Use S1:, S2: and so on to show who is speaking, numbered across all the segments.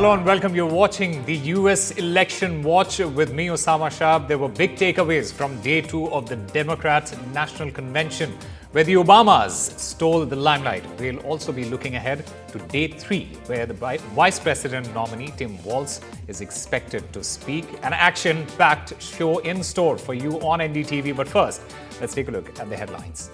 S1: Hello and welcome. You're watching the US Election Watch with me, Osama Shaab. There were big takeaways from day two of the Democrats' National Convention, where the Obamas stole the limelight. We'll also be looking ahead to day three, where the Vice President nominee, Tim Walz, is expected to speak. An action-packed show in store for you on NDTV. But first, let's take a look at the headlines.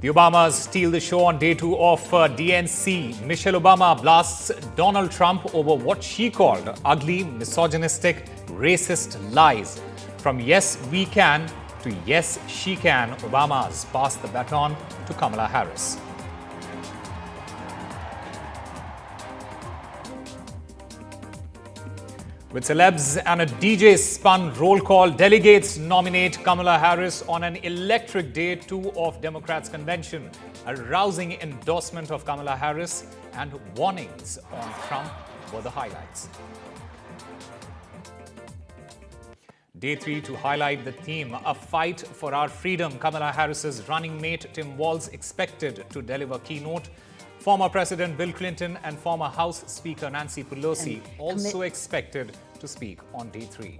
S1: The Obamas steal the show on day two of DNC. Michelle Obama blasts Donald Trump over what she called ugly, misogynistic, racist lies. From yes, we can to yes, she can, Obamas passed the baton to Kamala Harris. With celebs and a DJ-spun roll call, delegates nominate Kamala Harris on an electric day two of Democrats' convention. A rousing endorsement of Kamala Harris and warnings on Trump were the highlights. Day three to highlight the theme, a fight for our freedom. Kamala Harris's running mate Tim Walz expected to deliver keynote. Former President Bill Clinton and former House Speaker Nancy Pelosi also expected to speak on day three.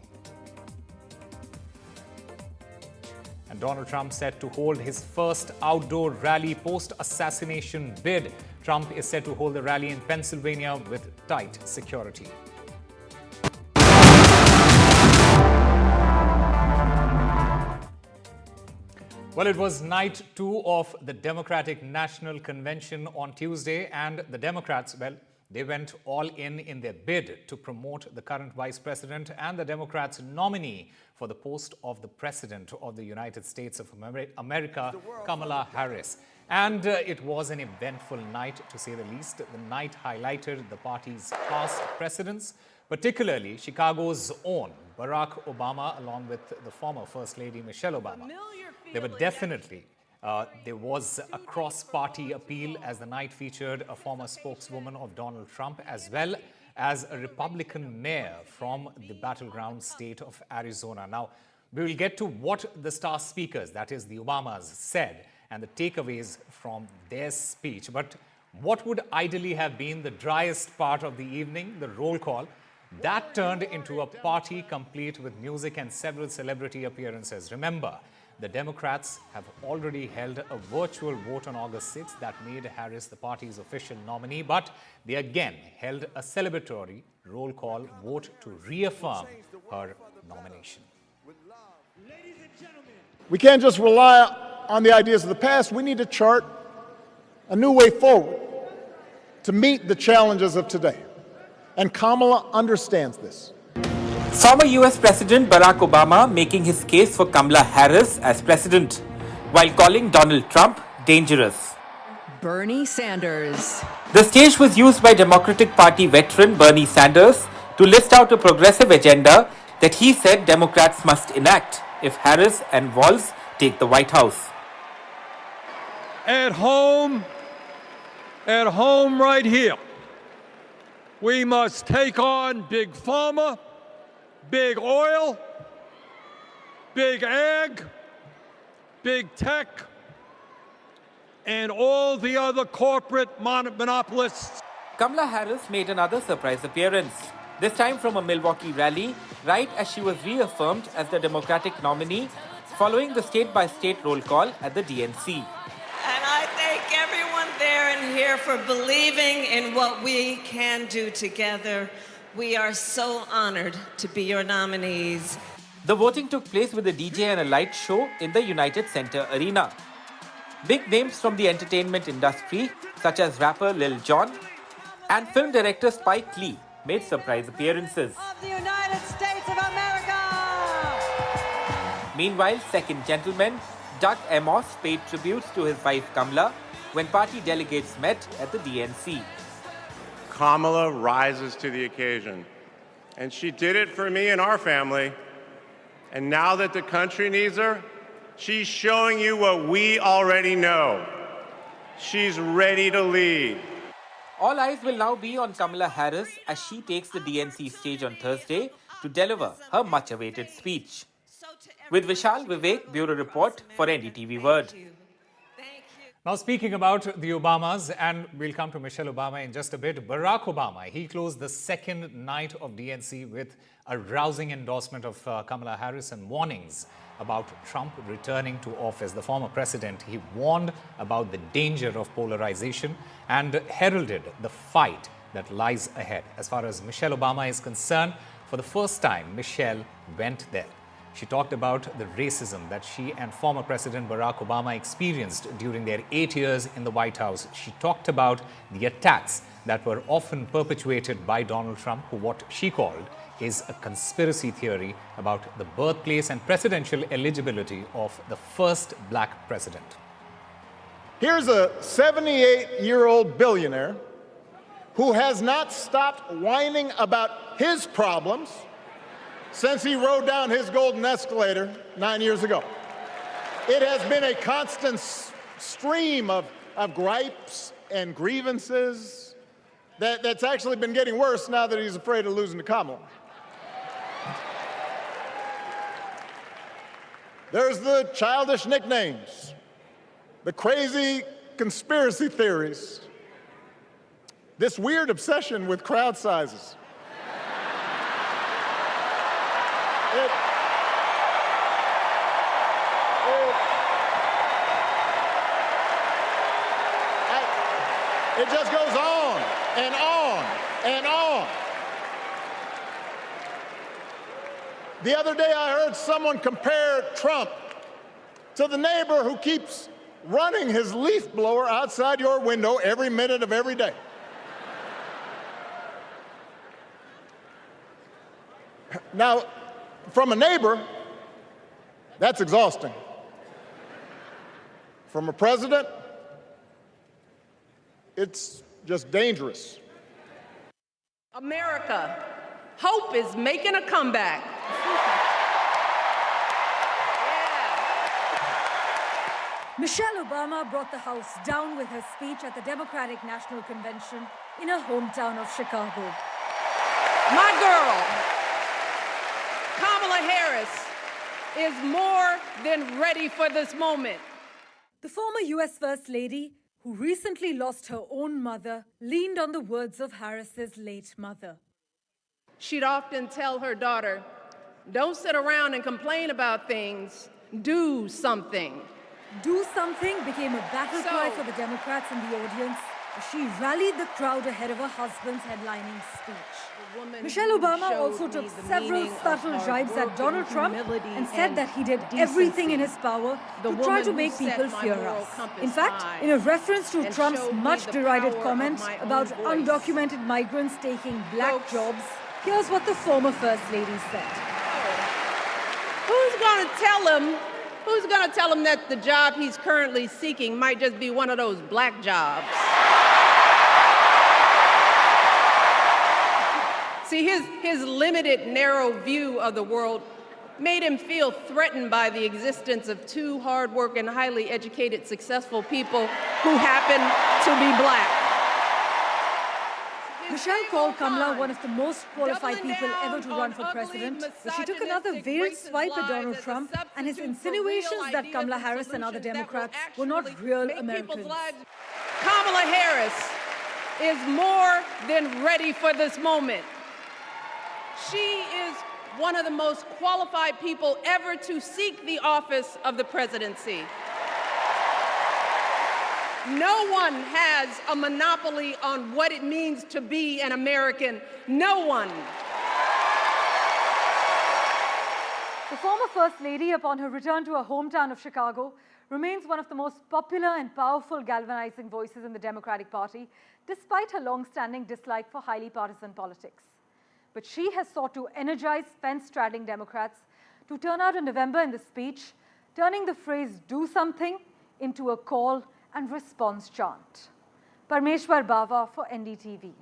S1: And Donald Trump set to hold his first outdoor rally post-assassination bid. Trump is set to hold the rally in Pennsylvania with tight security. Well, it was night two of the Democratic National Convention on Tuesday, and the Democrats, well, they went all in their bid to promote the current vice president and the Democrats' nominee for the post of the president of the United States of America, Kamala Harris. And it was an eventful night, to say the least. The night highlighted the party's past presidents, particularly Chicago's own Barack Obama, along with the former First Lady Michelle Obama. There was a cross-party appeal as the night featured a former spokeswoman of Donald Trump as well as a Republican mayor from the battleground state of Arizona. Now, we will get to what the star speakers, that is the Obamas, said and the takeaways from their speech. But what would ideally have been the driest part of the evening, the roll call, that turned into a party complete with music and several celebrity appearances. Remember, the Democrats have already held a virtual vote on August 6th that made Harris the party's official nominee, but they again held a celebratory roll call vote to reaffirm her nomination.
S2: We can't just rely on the ideas of the past. We need to chart a new way forward to meet the challenges of today. And Kamala understands this.
S3: Former US President Barack Obama making his case for Kamala Harris as president, while calling Donald Trump dangerous.
S4: Bernie Sanders.
S3: The stage was used by Democratic Party veteran Bernie Sanders to list out a progressive agenda that he said Democrats must enact if Harris and Walz take the White House.
S5: At home right here, we must take on Big Pharma, Big Oil, Big Ag, Big Tech, and all the other corporate monopolists.
S3: Kamala Harris made another surprise appearance, this time from a Milwaukee rally, right as she was reaffirmed as the Democratic nominee following the state-by-state roll call at the DNC.
S6: And I thank everyone there and here for believing in what we can do together. We are so honored to be your nominees.
S3: The voting took place with a DJ and a light show in the United Center Arena. Big names from the entertainment industry, such as rapper Lil Jon and film director Spike Lee, made surprise appearances.
S6: Of the United States of America!
S3: Meanwhile, second gentleman Doug Amos paid tribute to his wife Kamala when party delegates met at the DNC.
S7: Kamala rises to the occasion, and she did it for me and our family. And now that the country needs her, she's showing you what we already know. She's ready to lead.
S3: All eyes will now be on Kamala Harris as she takes the DNC stage on Thursday to deliver her much-awaited speech. With Vishal Vivek, Bureau Report for NDTV Word.
S1: Now, speaking about the Obamas, and we'll come to Michelle Obama in just a bit, Barack Obama, he closed the second night of DNC with a rousing endorsement of Kamala Harris and warnings about Trump returning to office. The former president, he warned about the danger of polarization and heralded the fight that lies ahead. As far as Michelle Obama is concerned, for the first time, Michelle went there. She talked about the racism that she and former President Barack Obama experienced during their 8 years in the White House. She talked about the attacks that were often perpetuated by Donald Trump, who what she called is a conspiracy theory about the birthplace and presidential eligibility of the first black president.
S2: Here's a 78-year-old billionaire who has not stopped whining about his problems since he rode down his golden escalator 9 years ago. It has been a constant stream of gripes and grievances that's actually been getting worse now that he's afraid of losing to Kamal. There's the childish nicknames, the crazy conspiracy theories, this weird obsession with crowd sizes. It just goes on and on and on. The other day I heard someone compare Trump to the neighbor who keeps running his leaf blower outside your window every minute of every day. Now, from a neighbor, that's exhausting. From a president, it's just dangerous.
S8: America, hope is making a comeback.
S9: Michelle Obama brought the House down with her speech at the Democratic National Convention in her hometown of Chicago.
S8: My girl, Kamala Harris, is more than ready for this moment.
S9: The former U.S. First Lady, who recently lost her own mother, leaned on the words of Harris's late mother.
S8: She'd often tell her daughter, don't sit around and complain about things, do something.
S9: Do something became a battle cry for the Democrats in the audience as she rallied the crowd ahead of her husband's headlining speech. Michelle Obama also took several subtle jibes at Donald Trump and said that he did everything in his power to try to make people fear us. In fact, in a reference to Trump's much-derided comment about undocumented migrants taking black jobs, here's what the former First Lady said.
S8: Who's going to tell him that the job he's currently seeking might just be one of those black jobs? See, his limited, narrow view of the world made him feel threatened by the existence of two hard-working, highly educated, successful people who happen to be black.
S9: Michelle called Kamala one of the most qualified people ever to run for president, but she took another veiled swipe at Donald Trump and his insinuations that Kamala Harris and other Democrats were not real Americans.
S8: Kamala Harris is more than ready for this moment. She is one of the most qualified people ever to seek the office of the presidency. No one has a monopoly on what it means to be an American. No one.
S9: The former First Lady, upon her return to her hometown of Chicago, remains one of the most popular and powerful galvanizing voices in the Democratic Party, despite her long-standing dislike for highly partisan politics. But she has sought to energize fence-straddling Democrats to turn out in November in the speech, turning the phrase "do something" into a call and response chant. Parmeshwar Bava for NDTV.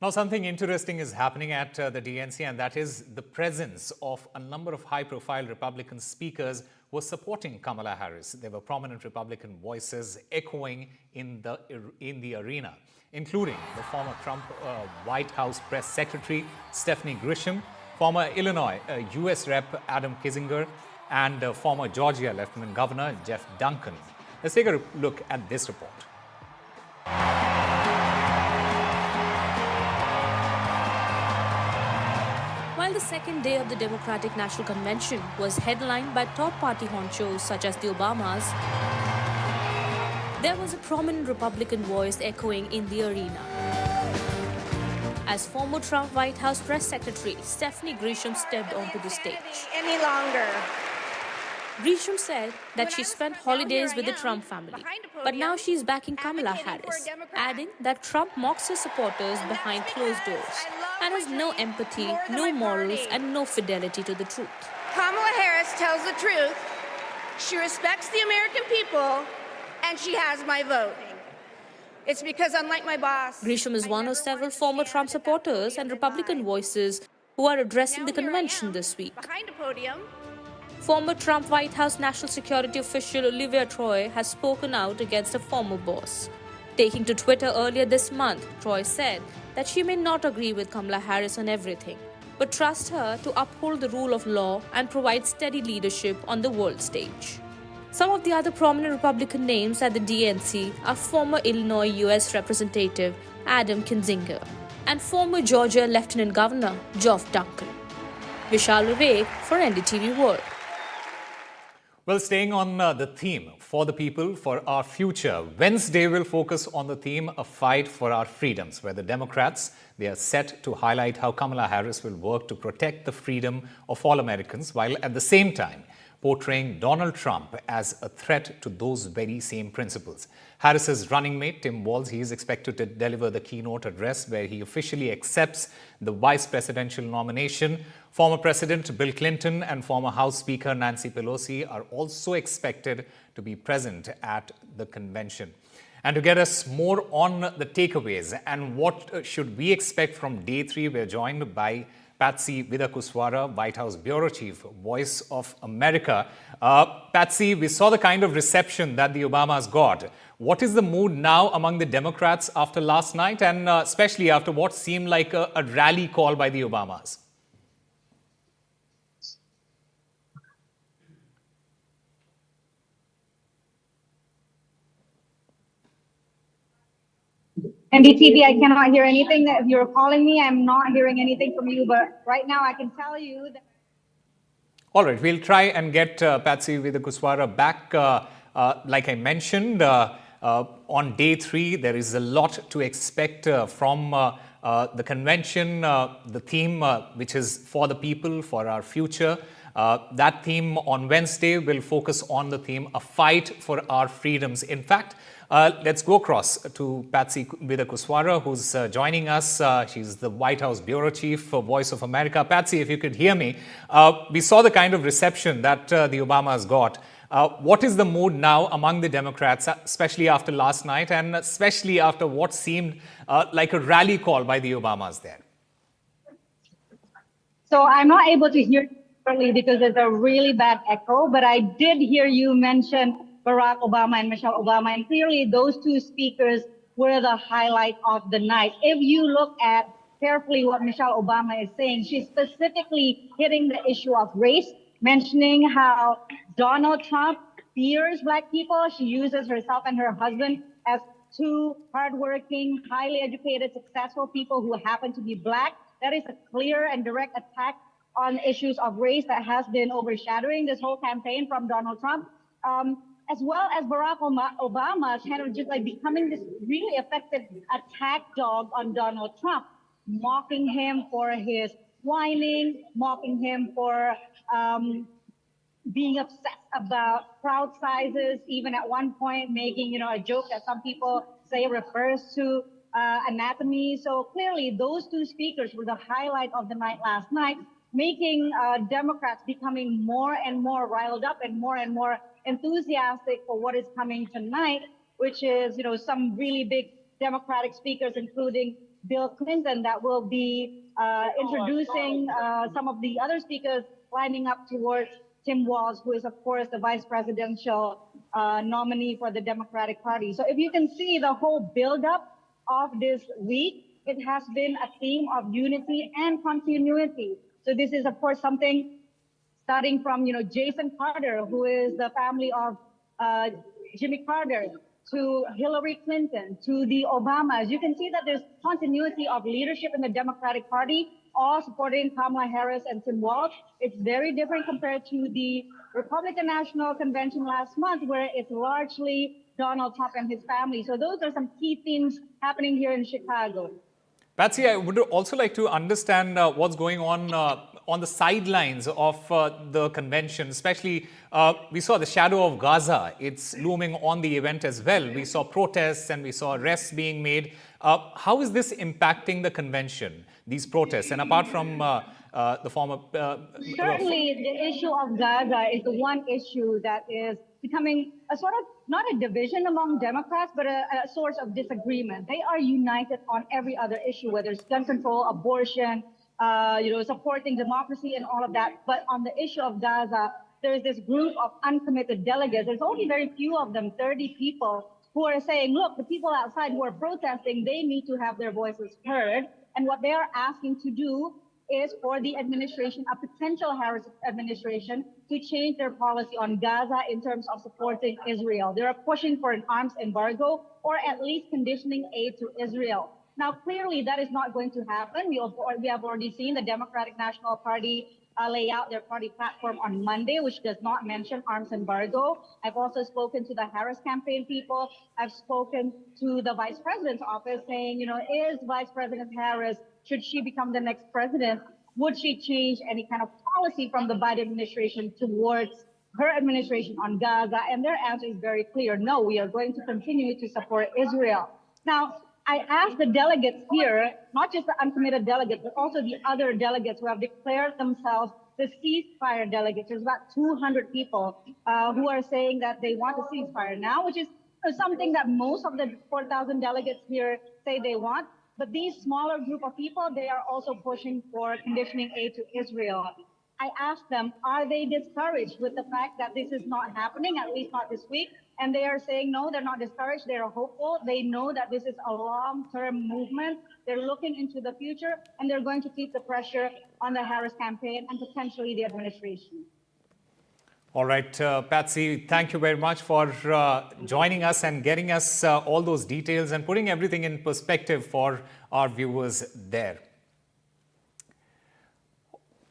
S1: Now, something interesting is happening at the DNC, and that is the presence of a number of high-profile Republican speakers who were supporting Kamala Harris. There were prominent Republican voices echoing in the arena, including the former Trump White House press secretary, Stephanie Grisham, former Illinois U.S. Rep. Adam Kinzinger, and former Georgia Lieutenant Governor Jeff Duncan. Let's take a look at this report.
S10: While the second day of the Democratic National Convention was headlined by top party honchos such as the Obamas, there was a prominent Republican voice echoing in the arena. As former Trump White House Press Secretary Stephanie Grisham stepped onto the stage.
S11: Any longer.
S10: Grisham said that she spent holidays with the Trump family, but now she's backing Kamala Harris, adding that Trump mocks his supporters behind closed doors and has no empathy, no morals, and no fidelity to the truth.
S11: Kamala Harris tells the truth. She respects the American people, and she has my vote. It's because, unlike my boss,
S10: Grisham is one of several former Trump supporters and Republican voices who are addressing the convention this week.
S11: behind a podium.
S10: Former Trump White House National Security official Olivia Troy has spoken out against a former boss. Taking to Twitter earlier this month, Troy said that she may not agree with Kamala Harris on everything, but trust her to uphold the rule of law and provide steady leadership on the world stage. Some of the other prominent Republican names at the DNC are former Illinois U.S. Representative Adam Kinzinger and former Georgia Lieutenant Governor Geoff Duncan. Vishal Vivek for NDTV World.
S1: Well, staying on the theme, for the people, for our future, Wednesday will focus on the theme, a fight for our freedoms, where the Democrats, they are set to highlight how Kamala Harris will work to protect the freedom of all Americans, while at the same time portraying Donald Trump as a threat to those very same principles. Harris's running mate, Tim Walz, he is expected to deliver the keynote address where he officially accepts the vice presidential nomination. Former President Bill Clinton and former House Speaker Nancy Pelosi are also expected to be present at the convention. And to get us more on the takeaways and what should we expect from day 3, we're joined by Patsy Vidakuswara, White House Bureau Chief, Voice of America. Patsy, we saw the kind of reception that the Obamas got. What is the mood now among the Democrats after last night, and especially after what seemed like a rally call by the Obamas?
S12: NDTV, I cannot hear anything. If you're calling me, I'm not hearing anything from you. But right now, I can tell you that.
S1: All right, we'll try and get Patsy Vidakuswara back. Like I mentioned, on day 3, there is a lot to expect from the convention, the theme, which is for the people, for our future. That theme on Wednesday will focus on the theme, a fight for our freedoms. In fact, let's go across to Patsy Vidakuswara, who's joining us. She's the White House Bureau Chief for Voice of America. Patsy, if you could hear me, we saw the kind of reception that the Obamas got. What is the mood now among the Democrats, especially after last night and especially after what seemed like a rally call by the Obamas there?
S12: So I'm not able to hear you because there's a really bad echo, but I did hear you mention Barack Obama and Michelle Obama, and clearly those two speakers were the highlight of the night. If you look at carefully what Michelle Obama is saying, she's specifically hitting the issue of race, mentioning how Donald Trump fears Black people. She uses herself and her husband as two hardworking, highly educated, successful people who happen to be Black. That is a clear and direct attack on issues of race that has been overshadowing this whole campaign from Donald Trump. As well as Barack Obama kind of just like becoming this really effective attack dog on Donald Trump, mocking him for his whining, mocking him for being obsessed about crowd sizes, even at one point making, a joke that some people say refers to anatomy. So clearly those two speakers were the highlight of the night last night, making Democrats becoming more and more riled up and more enthusiastic for what is coming tonight, which is, some really big Democratic speakers, including Bill Clinton, that will be introducing some of the other speakers lining up towards Tim Walz, who is, of course, the vice presidential nominee for the Democratic Party. So if you can see the whole buildup of this week, it has been a theme of unity and continuity. So this is, of course, something starting from, Jason Carter, who is the family of Jimmy Carter, to Hillary Clinton, to the Obamas. You can see that there's continuity of leadership in the Democratic Party, all supporting Kamala Harris and Tim Walz. It's very different compared to the Republican National Convention last month, where it's largely Donald Trump and his family. So those are some key themes happening here in Chicago.
S1: Patsy, I would also like to understand what's going on the sidelines of the convention, especially we saw the shadow of Gaza. It's looming on the event as well. We saw protests and we saw arrests being made. How is this impacting the convention, these protests? And apart from the former...
S12: Certainly, the issue of Gaza is the one issue that is becoming a sort of, not a division among Democrats, but a source of disagreement. They are united on every other issue, whether it's gun control, abortion, supporting democracy and all of that. But on the issue of Gaza, there's this group of uncommitted delegates. There's only very few of them, 30 people, who are saying, look, the people outside who are protesting, they need to have their voices heard. And what they are asking to do is for the administration, a potential Harris administration, to change their policy on Gaza in terms of supporting Israel. They are pushing for an arms embargo or at least conditioning aid to Israel. Now, clearly, that is not going to happen. We have already seen the Democratic National Party lay out their party platform on Monday, which does not mention arms embargo. I've also spoken to the Harris campaign people. I've spoken to the Vice President's office saying, is Vice President Harris, should she become the next president, would she change any kind of policy from the Biden administration towards her administration on Gaza? And their answer is very clear. No, we are going to continue to support Israel. Now, I asked the delegates here, not just the uncommitted delegates, but also the other delegates who have declared themselves the ceasefire delegates. There's about 200 people who are saying that they want a ceasefire now, which is something that most of the 4,000 delegates here say they want. But these smaller group of people, they are also pushing for conditioning aid to Israel. I asked them, are they discouraged with the fact that this is not happening, at least not this week? And they are saying, no, they're not discouraged. They're hopeful. They know that this is a long-term movement. They're looking into the future, and they're going to keep the pressure on the Harris campaign and potentially the administration.
S1: All right, Patsy, thank you very much for joining us and getting us all those details and putting everything in perspective for our viewers there.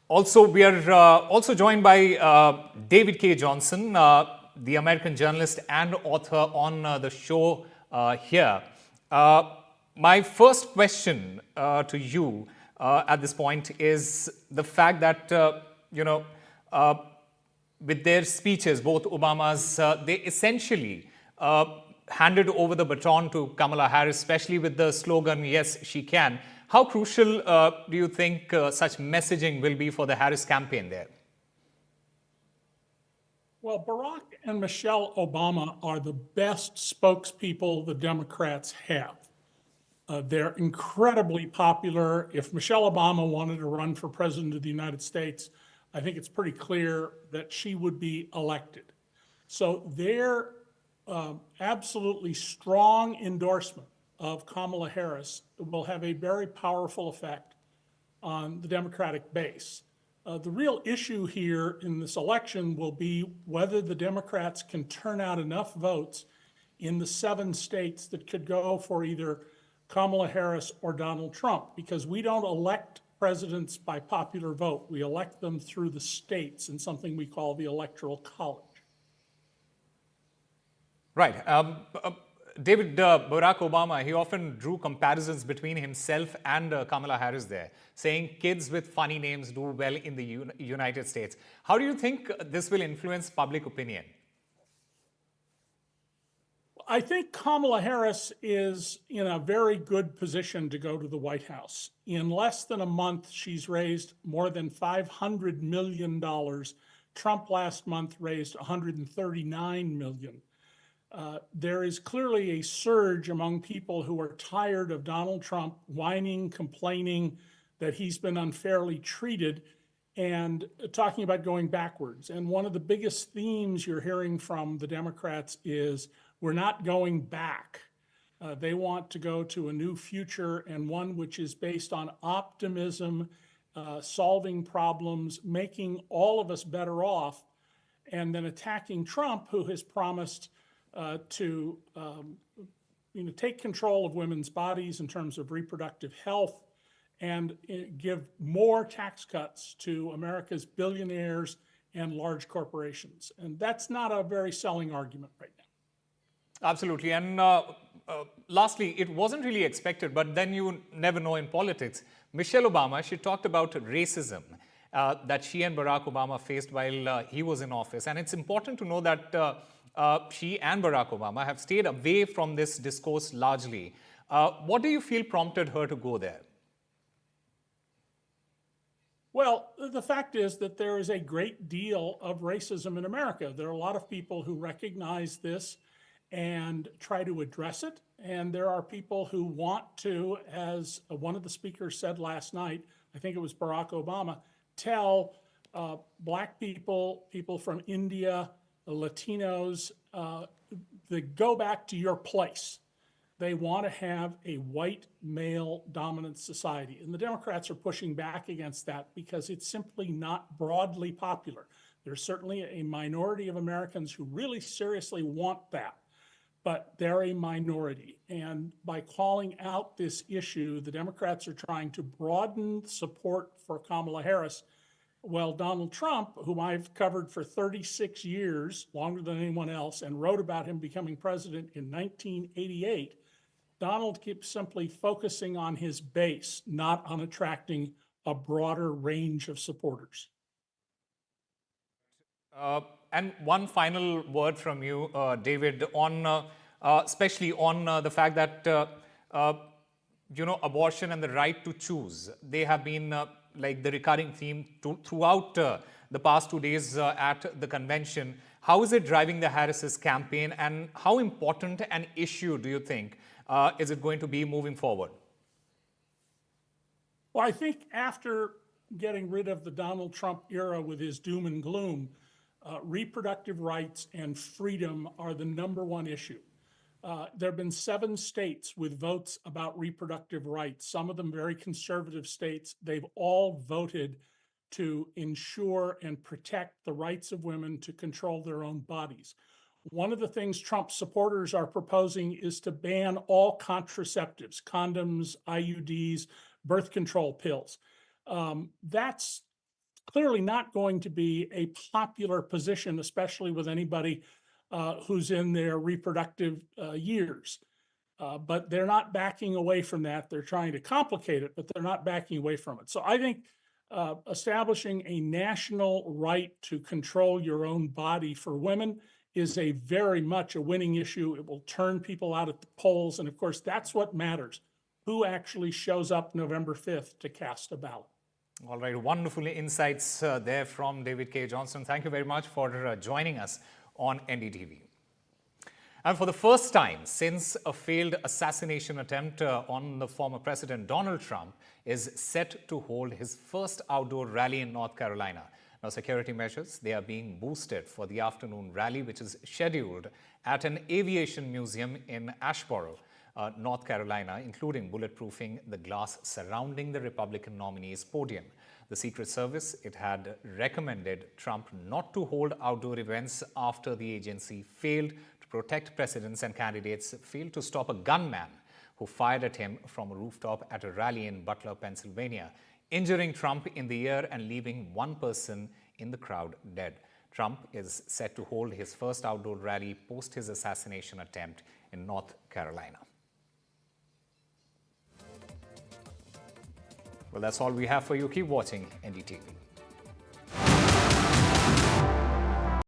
S1: Also, we are also joined by David Cay Johnston, the American journalist and author on the show here. My first question to you at this point is the fact that, with their speeches, both Obama's, they essentially handed over the baton to Kamala Harris, especially with the slogan, yes, she can. How crucial do you think such messaging will be for the Harris campaign there?
S13: Well, Barack and Michelle Obama are the best spokespeople the Democrats have. They're incredibly popular. If Michelle Obama wanted to run for president of the United States, I think it's pretty clear that she would be elected. So their absolutely strong endorsement of Kamala Harris will have a very powerful effect on the Democratic base. The real issue here in this election will be whether the Democrats can turn out enough votes in the 7 states that could go for either Kamala Harris or Donald Trump, because we don't elect presidents by popular vote. We elect them through the states in something we call the Electoral College.
S1: Right. David, Barack Obama, he often drew comparisons between himself and Kamala Harris there, saying kids with funny names do well in the United States. How do you think this will influence public opinion?
S13: I think Kamala Harris is in a very good position to go to the White House. In less than a month, she's raised more than $500 million. Trump last month raised $139 million. There is clearly a surge among people who are tired of Donald Trump whining, complaining that he's been unfairly treated, and talking about going backwards. And one of the biggest themes you're hearing from the Democrats is we're not going back. They want to go to a new future, and one which is based on optimism, solving problems, making all of us better off, and then attacking Trump, who has promised to take control of women's bodies in terms of reproductive health and give more tax cuts to America's billionaires and large corporations. And that's not a very selling argument right now.
S1: Absolutely. And lastly, it wasn't really expected, but then you never know in politics. Michelle Obama, she talked about racism that she and Barack Obama faced while he was in office. And it's important to know that she and Barack Obama have stayed away from this discourse largely. What do you feel prompted her to go there?
S13: Well, the fact is that there is a great deal of racism in America. There are a lot of people who recognize this and try to address it. And there are people who want to, as one of the speakers said last night, I think it was Barack Obama, tell Black people, people from India, Latinos, go back to your place. They want to have a white male dominant society. And the Democrats are pushing back against that because it's simply not broadly popular. There's certainly a minority of Americans who really seriously want that, but they're a minority. And by calling out this issue, the Democrats are trying to broaden support for Kamala Harris. Well, Donald Trump, whom I've covered for 36 years, longer than anyone else, and wrote about him becoming president in 1988, Donald keeps simply focusing on his base, not on attracting a broader range of supporters.
S1: And one final word from you, David, on especially on the fact that abortion and the right to choose, they have been like the recurring theme throughout the past 2 days at the convention. How is it driving the Harris's campaign, and how important an issue do you think is it going to be moving forward?
S13: Well, I think after getting rid of the Donald Trump era with his doom and gloom, reproductive rights and freedom are the #1 issue. There have been 7 states with votes about reproductive rights, some of them very conservative states. They've all voted to ensure and protect the rights of women to control their own bodies. One of the things Trump supporters are proposing is to ban all contraceptives, condoms, IUDs, birth control pills. That's clearly not going to be a popular position, especially with anybody who's in their reproductive years. But they're not backing away from that. They're trying to complicate it, but they're not backing away from it. So I think establishing a national right to control your own body for women is a very much a winning issue. It will turn people out at the polls. And of course, that's what matters. Who actually shows up November 5th to cast a ballot?
S1: All right, wonderful insights there from David Cay Johnston. Thank you very much for joining us on NDTV. And for the first time since a failed assassination attempt on the former President Donald Trump is set to hold his first outdoor rally in North Carolina. Now, security measures, they are being boosted for the afternoon rally, which is scheduled at an aviation museum in Asheboro, North Carolina, including bulletproofing the glass surrounding the Republican nominee's podium. The Secret Service, it had recommended Trump not to hold outdoor events after the agency failed to protect presidents and candidates, failed to stop a gunman who fired at him from a rooftop at a rally in Butler, Pennsylvania, injuring Trump in the ear and leaving one person in the crowd dead. Trump is set to hold his first outdoor rally post his assassination attempt in North Carolina. Well, that's all we have for you. Keep watching NDTV.